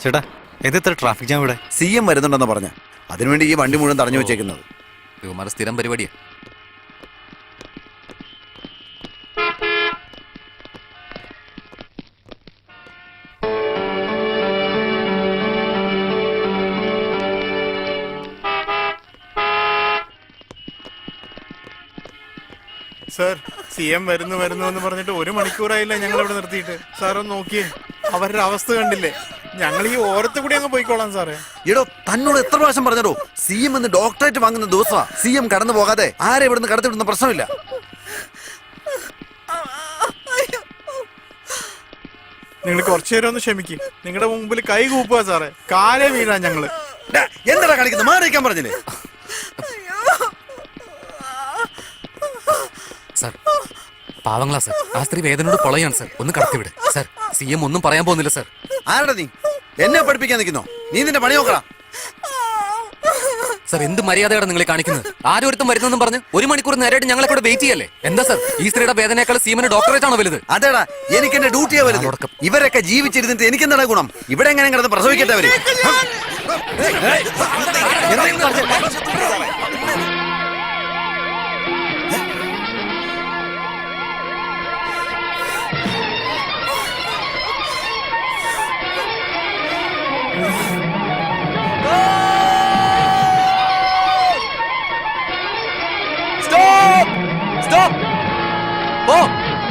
ചേട്ടാ എത്ര traffic jam ഇവിടെ? CM വരുന്നുണ്ടെന്ന് പറഞ്ഞ അതിനുവേണ്ടി ഈ വണ്ടി മുഴുവൻ തടഞ്ഞു വെച്ചേക്കുന്നത്. ഇവന്മാരുടെ സ്ഥിരം പരിപാടിയാ. സാർ CM വരുന്നു എന്ന് പറഞ്ഞിട്ട് 1 മണിക്കൂറായില്ല ഞങ്ങൾ ഇവിടെ നിർത്തിയിട്ട്. സാർ ഒന്ന് നോക്കിയേ, അവരുടെ അവസ്ഥ കണ്ടില്ലേ? ഞങ്ങൾ ഈ ഓരത്ത് കൂടി അങ്ങ് പോയിക്കോളാം സാറേ. എടോ, തന്നോട് എത്ര പ്രാവശ്യം പറഞ്ഞോ CM എന്ന് ഡോക്ടറേറ്റ് വാങ്ങുന്ന ദിവസമാ. CM കടന്നു പോകാതെ ആരെ ഇവിടുന്ന് കടത്തിവിടുന്ന പ്രശ്നമില്ല. നിങ്ങൾ കുറച്ചു നേരം ഒന്ന് ക്ഷമിക്കും. നിങ്ങളുടെ മുമ്പിൽ കൈ കൂപ്പുക സാറേ, കാലേ വീഴാൻ ഞങ്ങള്. എന്താ കാണിക്കുന്നത്? മാറിയിക്കാൻ പറഞ്ഞില്ലേ? സാർ പാവങ്ങളാ സാർ, ആ സ്ത്രീ വേദനയോട് പൊളയാണ് സാർ, ഒന്ന് കടത്തിവിട് സാർ. CM ഒന്നും പറയാൻ പോകുന്നില്ല സാർ. ആരടാ നീ? എന്നെ പഠിപ്പിക്കാൻ നിൽക്കുന്നോ? നീ നിന്റെ പണി നോക്കടാ. സാർ എന്ത് മര്യാദയാണ് നിങ്ങൾ കാണിക്കുന്നത്? ആരോരുത്തും വരുന്നെന്നും പറഞ്ഞ് 1 മണിക്കൂർ നേരമായിട്ട് ഞങ്ങളെ കൂടെ വെയിറ്റ് ചെയ്യല്ലേ? എന്താ സാർ ഈ സ്ത്രീയുടെ വേദനയേക്കാൾ CM ഡോക്ടറേറ്റ് ആണോ വലുത്? അതേടാ, എനിക്ക് എന്റെ ഡ്യൂട്ടിയാ വലുത്. ഇവരൊക്കെ ജീവിച്ചിരുന്നിട്ട് എനിക്ക് എന്താണ് ഗുണം? ഇവിടെ എങ്ങനെ കിടന്ന് പ്രസവിക്കട്ടെ അവര്.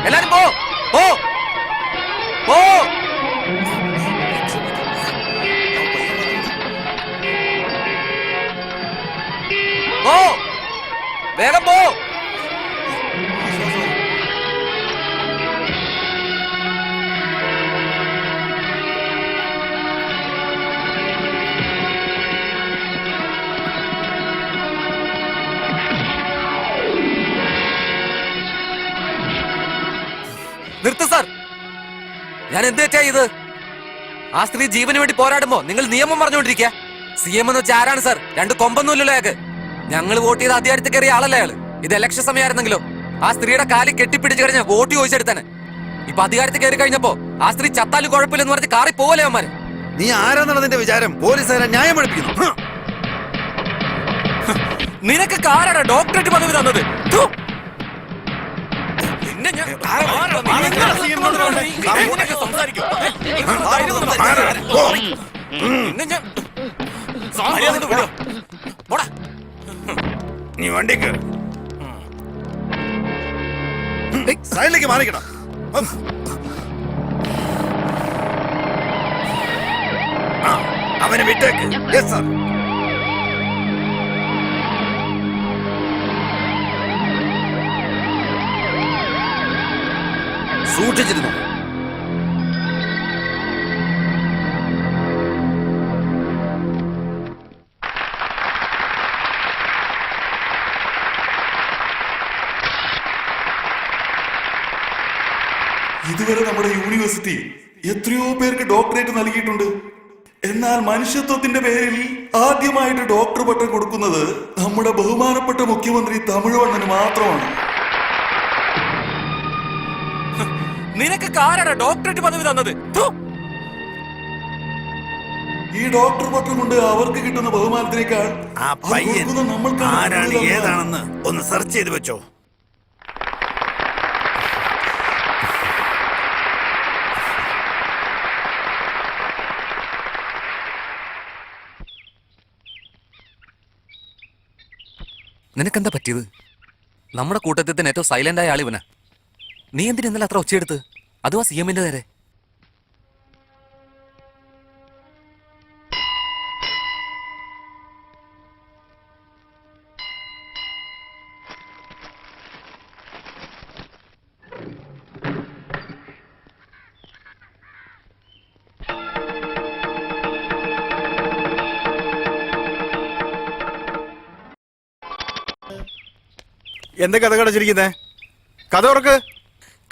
എല്ലാരും പോ പോ പോ. വേഗം പോ. നിർത്ത് സാർ. ഞാൻ എന്ത് തെറ്റാ ഇത്? ആ സ്ത്രീ ജീവന് വേണ്ടി പോരാടുമ്പോ നിങ്ങൾ നിയമം പറഞ്ഞുകൊണ്ടിരിക്കുക. CM എന്ന് വെച്ചാൽ ആരാണ് സാർ? 2 കൊമ്പൊന്നുമില്ലല്ലോ അയാൾക്ക്. ഞങ്ങൾ വോട്ട് ചെയ്ത് അധികാരത്തിൽ കയറിയ ആളല്ലേ അയാള്. ഇത് ഇലക്ഷൻ സമയമായിരുന്നെങ്കിലോ ആ സ്ത്രീയുടെ കാലിൽ കെട്ടിപ്പിടിച്ച് കഴിഞ്ഞ വോട്ട് ചോദിച്ചെടുത്താന്. ഇപ്പൊ അധികാരത്തിൽ കയറി കഴിഞ്ഞപ്പോ ആ സ്ത്രീ ചത്താലും കുഴപ്പമില്ലെന്ന് പറഞ്ഞ് കാറി പോവല്ലേ അവന്മാര്. നീ ആരാന്നാണ് നിന്റെ വിചാരം? പോലീസുകാരെ ന്യായം പഠിപ്പിക്കുന്നു. നിനക്ക് ആരാണ് ഡോക്ടറേറ്റ് പദവി തന്നത്? നീ വണ്ടി കയറി സൈഡിലേക്ക് മാറിക്കണം. അവനെ വിട്ടേക്ക്. Yes sir. സൂക്ഷിച്ചിരുന്നു. ഇതുവരെ നമ്മുടെ യൂണിവേഴ്സിറ്റി എത്രയോ പേർക്ക് ഡോക്ടറേറ്റ് നൽകിയിട്ടുണ്ട്. എന്നാൽ മനുഷ്യത്വത്തിന്റെ പേരിൽ ആദ്യമായിട്ട് ഡോക്ടർ പട്ടം കൊടുക്കുന്നത് നമ്മുടെ ബഹുമാനപ്പെട്ട മുഖ്യമന്ത്രി തമിഴ്വണ്ണന് മാത്രമാണ്. നിനക്ക് ആരാണ് ഡോക്ടറേറ്റ് പദവി തന്നത്? ഈ ഡോക്ടർ പട്ടം കൊണ്ട് അവർക്ക് കിട്ടുന്ന ബഹുമാനത്തിനേക്കാൾ ആ പയ്യൻ ആരാണ് ഏതാണെന്ന് ഒന്ന് സെർച്ച് ചെയ്ത് വെച്ചോ. നിനക്കെന്താ പറ്റിയത്? നമ്മുടെ കൂട്ടത്തിൽ തന്നെ ഏറ്റവും സൈലന്റ് ആയ ആളിവനാ. നീ എന്തിനാ ഇന്നലെ അത്ര ഒച്ചയെടുത്ത്? അതും ആ CM-ന്റെ നേരെ. എന്താ കഥ കടച്ചിരിക്കുന്നേ? കഥ തുറക്ക്.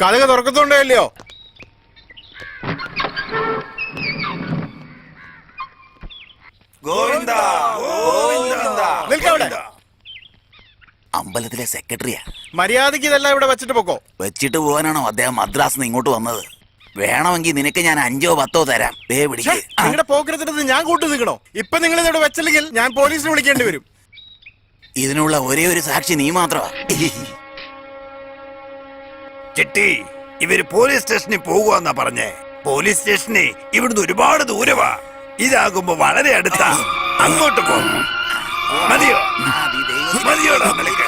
കഥ തുറക്കത്തോണ്ടല്ലോ. നിൽക്കവിടെ. അമ്പലത്തിലെ സെക്രട്ടറിയാ. മര്യാദയ്ക്ക് ഇതെല്ലാം ഇവിടെ വെച്ചിട്ട് പോക്കോ. വെച്ചിട്ട് പോകാനാണോ അദ്ദേഹം മദ്രാസിൽ നിന്ന് ഇങ്ങോട്ട് വന്നത്? വേണമെങ്കിൽ നിനക്ക് ഞാൻ 5 or 10 തരാം. ദേ പിടിക്ക്. നിങ്ങളുടെ പോക്കരത്തിനകത്ത് ഞാൻ കൂട്ടു നിൽക്കണോ? ഇപ്പൊ നിങ്ങൾ ഇതിവിടെ വെച്ചില്ലെങ്കിൽ ഞാൻ പോലീസിനെ വിളിക്കേണ്ടി വരും. ഇതിനുള്ള ഒരേ ഒരു സാക്ഷി നീ മാത്രമാ. ചിട്ടി, ഇവര് പോലീസ് സ്റ്റേഷനിൽ പോകുവാന്നാ പറഞ്ഞേ. പോലീസ് സ്റ്റേഷനെ ഇവിടുന്ന് ഒരുപാട് ദൂരവാ. ഇതാകുമ്പോ വളരെ അടുത്താ. അങ്ങോട്ട് പോ. മതിയോ? മതിയോടാ നിനക്ക്?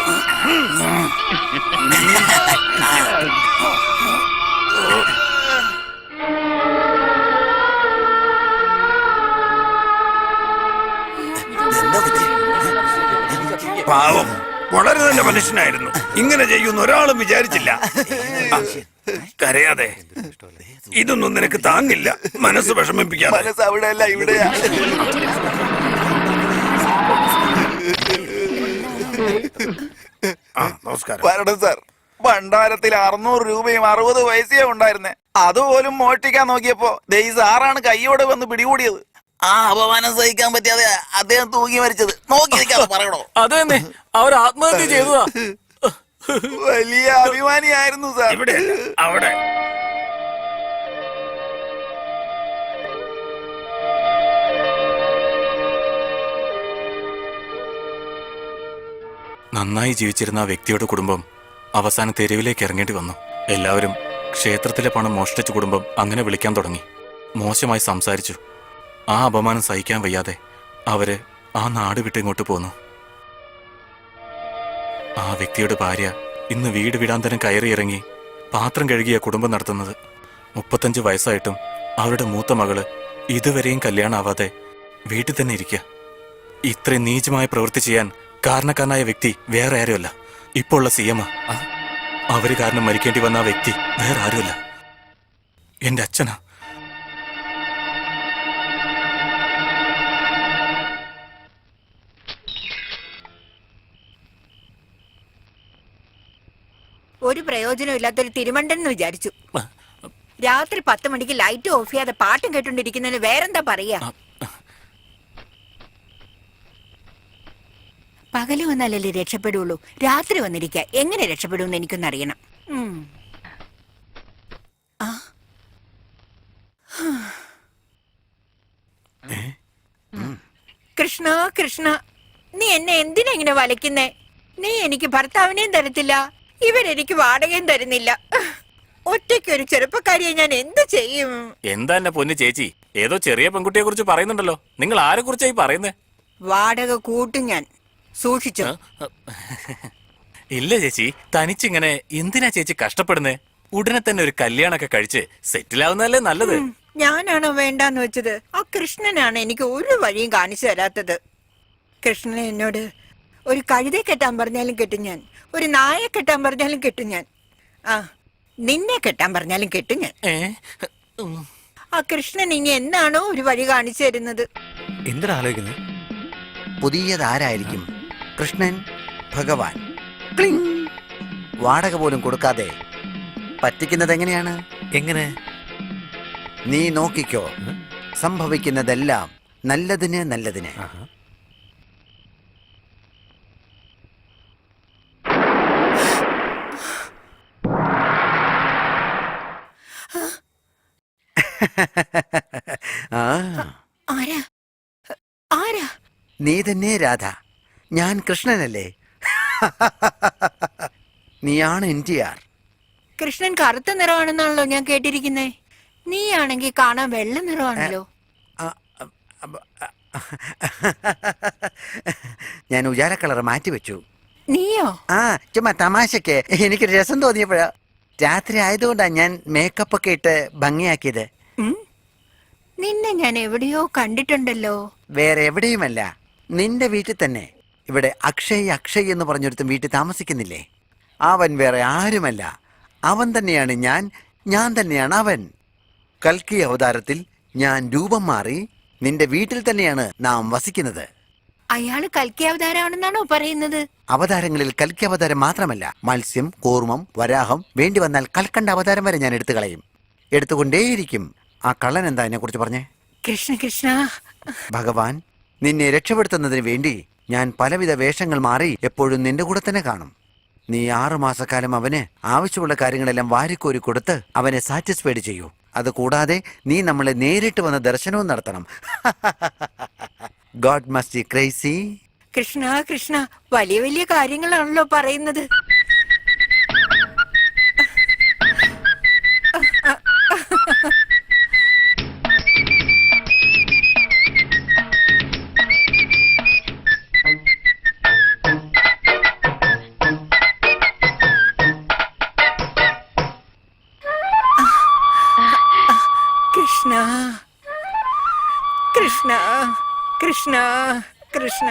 എന്താ പറ്റി? പാവം, വളരെ നല്ല മനുഷ്യനായിരുന്നു. ഇങ്ങനെ ചെയ്യുന്ന ഒരാളും വിചാരിച്ചില്ല. കരയാതെ, ഇതൊന്നും നിനക്ക് താങ്ങില്ല. മനസ്സ് വിഷമിപ്പിക്കാതെ. മനസ്സ് അവിടെയല്ല, ഇവിടെയാ. നമസ്കാരം. വരണം സാർ. ഭണ്ഡാരത്തിൽ 600 രൂപയും 60 പൈസയും ഉണ്ടായിരുന്നേ. അതുപോലും മോഷ്ടിക്കാൻ നോക്കിയപ്പോ ദേ ഈ സാറാണ് കൈയോടെ വന്ന് പിടികൂടിയത്. ആ അപമാനം സഹിക്കാൻ പറ്റാതെ അദ്ദേഹം തൂങ്ങി മരിച്ചത്. നോക്കി നിൽക്കാതെ പറയണോ? അത് തന്നെ, അവർ ആത്മഹത്യ ചെയ്തതാ. വലിയ അഭിമാനിയായിരുന്നു സാർ. ഇവിടെ അവിടെ നന്നായി ജീവിച്ചിരുന്ന ആ വ്യക്തിയുടെ കുടുംബം അവസാനം തെരുവിലേക്ക് ഇറങ്ങേണ്ടി വന്നു. എല്ലാവരും ക്ഷേത്രത്തിലെ പണം മോഷ്ടിച്ച കുടുംബം അങ്ങനെ വിളിക്കാൻ തുടങ്ങി. മോശമായി സംസാരിച്ചു. ആ അപമാനം സഹിക്കാൻ വയ്യാതെ അവര് ആ നാട് വിട്ട് ഇങ്ങോട്ട് പോന്നു. ആ വ്യക്തിയുടെ ഭാര്യ ഇന്ന് വീട് വിടാന്തരം കയറിയിറങ്ങി പാത്രം കഴുകിയ കുടുംബം നടത്തുന്നത്. 35 വയസ്സായിട്ടും അവരുടെ മൂത്ത മകള് ഇതുവരെയും കല്യാണമാവാതെ വീട്ടിൽ തന്നെ ഇരിക്കുക. ഇത്രയും നീചമായ പ്രവൃത്തി ചെയ്യാൻ കാരണക്കാരനായ വ്യക്തി വേറെ ആരുമല്ല, ഇപ്പോൾ ഉള്ള CM. അവര് കാരണം മരിക്കേണ്ടി വന്ന ആ വ്യക്തി വേറെ ആരുമല്ല, എന്റെ അച്ഛനാ. ഒരു പ്രയോജനം ഇല്ലാത്തൊരു തിരുമണ്ടൻ എന്ന് വിചാരിച്ചു. രാത്രി 10 മണിക്ക് ലൈറ്റ് ഓഫ് ചെയ്യാതെ പാട്ടും കേട്ടോണ്ടിരിക്കുന്നതിന് വേറെന്താ പറയാ? പകല് വന്നാലല്ലേ രക്ഷപ്പെടുള്ളൂ. രാത്രി വന്നിരിക്ക എങ്ങനെ രക്ഷപ്പെടുമെന്ന് എനിക്കൊന്ന് അറിയണം. കൃഷ്ണ കൃഷ്ണ, നീ എന്നെ എന്തിനാ ഇങ്ങനെ വലയ്ക്കുന്നേ? നീ എനിക്ക് ഭർത്താവിനെയും തരത്തില്ല, ഇവരെനിക്ക് വാടകയും തരുന്നില്ല. ഒറ്റയ്ക്കൊരു ചെറുപ്പക്കാരിയെ ഞാൻ എന്ത് ചെയ്യും? എന്താ എന്നെ പൊന്നു ചേച്ചി, ഏതോ ചെറിയ പെൺകുട്ടിയെ കുറിച്ച് പറയുന്നുണ്ടല്ലോ. നിങ്ങൾ ആരെ കുറിച്ചായി പറയുന്നേ? വാടക കൂട്ടും ഞാൻ, സൂക്ഷിച്ചോ. ഇല്ല ചേച്ചി, തനിച്ചിങ്ങനെ എന്തിനാ ചേച്ചി കഷ്ടപ്പെടുന്നേ? ഉടനെ തന്നെ ഒരു കല്യാണൊക്കെ കഴിച്ച് സെറ്റിലാവുന്നതല്ലേ നല്ലത്. ഞാനാണോ വേണ്ടാന്ന് വെച്ചത്? ആ കൃഷ്ണനാണ് എനിക്ക് ഒരു വഴിയും കാണിച്ചു തരാത്തത്. കൃഷ്ണൻ എന്നോട് ഒരു കഴുതയെ കെട്ടാൻ പറഞ്ഞാലും കെട്ടും ഞാൻ, ഒരു നായെ കെട്ടാൻ പറഞ്ഞാലും കെട്ടും ഞാൻ, നിന്നെ കെട്ടാൻ പറഞ്ഞാലും കെട്ടും ഞാൻ. ആ കൃഷ്ണൻ ഇനി എന്നാണോ ഒരു വഴി കാണിച്ചു തരുന്നത്? എന്തിനാ ആലോചിക്കുന്നത്? പുതിയതാരായിരിക്കും? കൃഷ്ണൻ, ഭഗവാൻ. ക്ലിങ്. വാടക പോലും കൊടുക്കാതെ പറ്റിക്കുന്നത് എങ്ങനെയാണ്? എങ്ങനെ? നീ നോക്കിക്കോ, സംഭവിക്കുന്നതെല്ലാം നല്ലതിന് നല്ലതിന്. ആരാ ആരാ? നീ തന്നെ രാധ, ഞാൻ കൃഷ്ണനല്ലേ? നീയാണ് NTR. കൃഷ്ണൻ കറുത്ത നിറമാണെന്നാണല്ലോ ഞാൻ കേട്ടിരിക്കുന്നേ. നീയാണെങ്കിൽ കാണാൻ വെള്ള നിറമാണല്ലോ. ഞാൻ ഉജാല കളർ മാറ്റി വെച്ചു. നീയോ? ചുമ്മാ തമാശക്ക് എനിക്കൊരു രസം തോന്നിയപ്പോഴാ. രാത്രി ആയതുകൊണ്ടാ ഞാൻ മേക്കപ്പ് ഒക്കെ ഇട്ട് ഭംഗിയാക്കിയത്. നിന്നെ ഞാൻ എവിടെയോ കണ്ടിട്ടുണ്ടല്ലോ. വേറെ എവിടെയുമല്ല, നിന്റെ വീട്ടിൽ തന്നെ. ഇവിടെ അക്ഷയ് എന്ന് പറഞ്ഞൊരുത്തും വീട്ടിൽ താമസിക്കുന്നില്ലേ? അവൻ വേറെ ആരുമല്ല, അവൻ തന്നെയാണ് ഞാൻ, ഞാൻ തന്നെയാണ് അവൻ. കൽക്കി അവതാരത്തിൽ ഞാൻ രൂപം മാറി നിന്റെ വീട്ടിൽ തന്നെയാണ് നാം വസിക്കുന്നത്. അയാള് കൽക്കി അവതാരമാണെന്നാണോ പറയുന്നത്? അവതാരങ്ങളിൽ കൽക്കി അവതാരം മാത്രമല്ല, മത്സ്യം, കൂർമ്മം, വരാഹം, വേണ്ടി വന്നാൽ കൽക്കണ്ട അവതാരം വരെ ഞാൻ എടുത്തു കളയും, എടുത്തുകൊണ്ടേയിരിക്കും. ആ കള്ളൻ എന്താ എന്നെ കുറിച്ച് പറഞ്ഞേ? കൃഷ്ണ കൃഷ്ണ, ഭഗവാൻ നിന്നെ രക്ഷപ്പെടുത്തുന്നതിന് വേണ്ടി ഞാൻ പലവിധ വേഷങ്ങൾ മാറി എപ്പോഴും നിന്റെ കൂടെ തന്നെ കാണും. നീ 6 മാസക്കാലം അവന് ആവശ്യമുള്ള കാര്യങ്ങളെല്ലാം വാരിക്കോരി കൊടുത്ത് അവനെ സാറ്റിസ്ഫൈഡ് ചെയ്യൂ. അതുകൂടാതെ നീ നമ്മളെ നേരിട്ട് വന്ന് ദർശനവും നടത്തണം. God must be crazy. Krishna Krishna, വലിയ വലിയ കാര്യങ്ങളാണല്ലോ പറയുന്നത്. കൃഷ്ണ കൃഷ്ണ കൃഷ്ണ കൃഷ്ണ